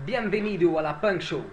Bienvenido a la Punk Show.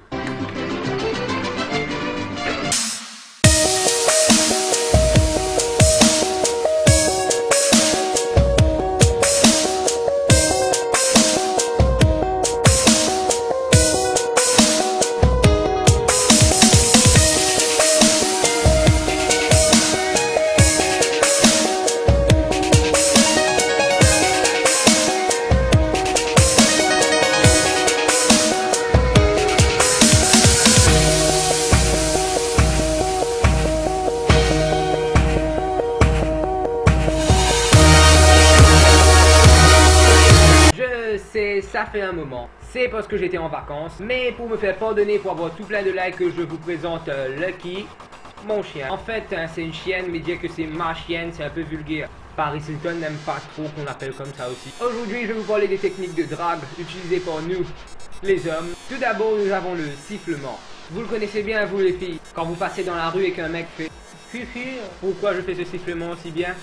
Ça fait un moment, c'est parce que j'étais en vacances, mais pour me faire pardonner pour avoir tout plein de likes, je vous présente Lucky, mon chien. En fait, c'est une chienne, mais dire que c'est ma chienne, c'est un peu vulgaire. Paris Hilton n'aime pas trop qu'on l'appelle comme ça aussi. Aujourd'hui, je vais vous parler des techniques de drague utilisées par nous, les hommes. Tout d'abord, nous avons le sifflement. Vous le connaissez bien, vous les filles. Quand vous passez dans la rue et qu'un mec fait fufu, pourquoi je fais ce sifflement aussi bien?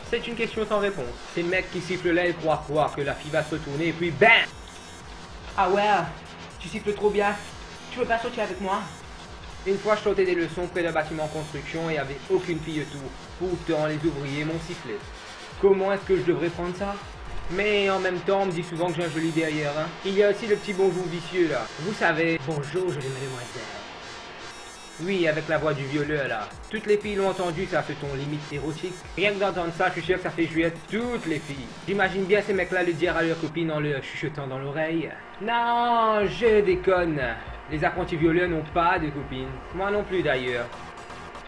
C'est une question sans réponse. C'est le mec qui siffle là et croit que la fille va se retourner et puis BAM! Ah ouais, tu siffles trop bien. Tu veux pas sortir avec moi? Une fois je sortais des leçons près d'un bâtiment en construction et il n'y avait aucune fille autour. Pourtant les ouvriers m'ont sifflé. Comment est-ce que je devrais prendre ça? Mais en même temps on me dit souvent que j'ai un joli derrière. Hein. Il y a aussi le petit bonjour vicieux là. Vous savez, bonjour je les mademoiselle. Oui, avec la voix du violeur là. Toutes les filles l'ont entendu, ça fait ton limite érotique. Rien que d'entendre ça, je suis sûr que ça fait jouir toutes les filles. J'imagine bien ces mecs là le dire à leur copine en leur chuchotant dans l'oreille. Non, je déconne. Les apprentis violeurs n'ont pas de copine. Moi non plus d'ailleurs.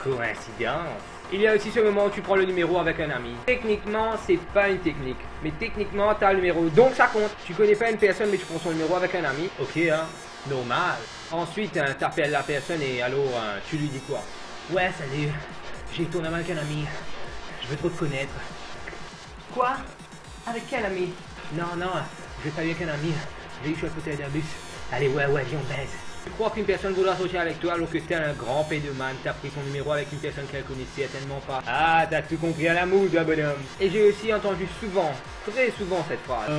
Coïncidence. Il y a aussi ce moment où tu prends le numéro avec un ami. Techniquement, c'est pas une technique. Mais techniquement, t'as le numéro, donc ça compte. Tu connais pas une personne, mais tu prends son numéro avec un ami. Ok, hein. Normal. Ensuite, t'appelles la personne et alors, tu lui dis quoi? Ouais, salut. J'ai tourné avec un ami. Je veux trop te connaître. Quoi? Avec quel ami? Non, je vais pas avec un ami. J'ai eu à côté d'un bus. Allez, ouais, viens, on baise. Tu crois qu'une personne voudra sortir avec toi alors que t'es un grand pédoman, t'as pris son numéro avec une personne qu'elle connaissait tellement pas. Ah, t'as tout compris à l'amour, toi, bonhomme. Et j'ai aussi entendu souvent, très souvent cette phrase.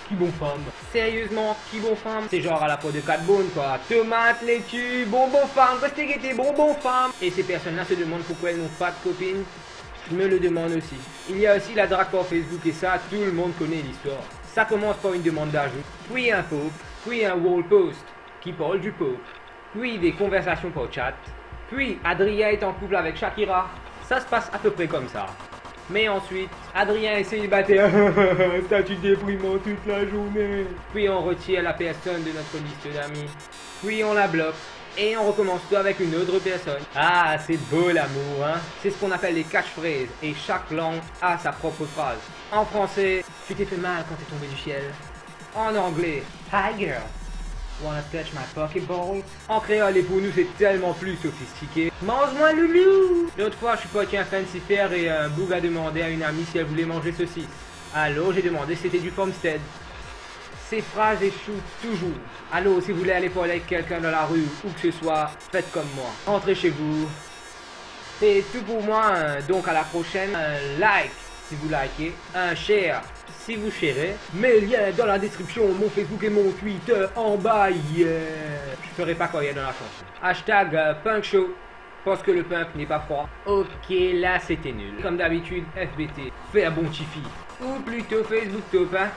Qui bon femme. Sérieusement, qui bon femme? C'est genre à la peau de 4 bonnes, quoi. Tomate, laitue, bonbon femme, restez guettés, bonbon femme. Et ces personnes-là se demandent pourquoi elles n'ont pas de copine. Je me le demande aussi. Il y a aussi la drague par Facebook et ça, tout le monde connaît l'histoire. Ça commence par une demande d'ajout, puis un post, puis un wall post qui parle du pope, puis des conversations par chat, puis Adrien est en couple avec Shakira. Ça se passe à peu près comme ça. Mais ensuite, Adrien est célibataire, statut déprimant toute la journée. Puis on retire la personne de notre liste d'amis, puis on la bloque. Et on recommence tout avec une autre personne. Ah, c'est beau l'amour, hein. C'est ce qu'on appelle les catchphrases. Et chaque langue a sa propre phrase. En français, tu t'es fait mal quand t'es tombé du ciel. En anglais, hi girl, wanna touch my pokeball? En créole, et pour nous, c'est tellement plus sophistiqué. Mange-moi loulou! L'autre fois, je suis pas qu'un fancy faire et un boug a demandé à une amie si elle voulait manger ceci. Alors, j'ai demandé si c'était du Farmstead. Ces phrases échouent toujours. Allô, si vous voulez aller parler avec quelqu'un dans la rue ou que ce soit, faites comme moi. Entrez chez vous. C'est tout pour moi, donc à la prochaine. Un like si vous likez, un share si vous sharez. Mes liens dans la description, mon Facebook et mon Twitter en bas, yeah. Je ferai pas quoi il y a dans la chanson. Hashtag Punk Show, parce que le punk n'est pas froid. Ok, là c'était nul. Comme d'habitude, FBT, fais un bon Tiffy. Ou plutôt Facebook Top, hein.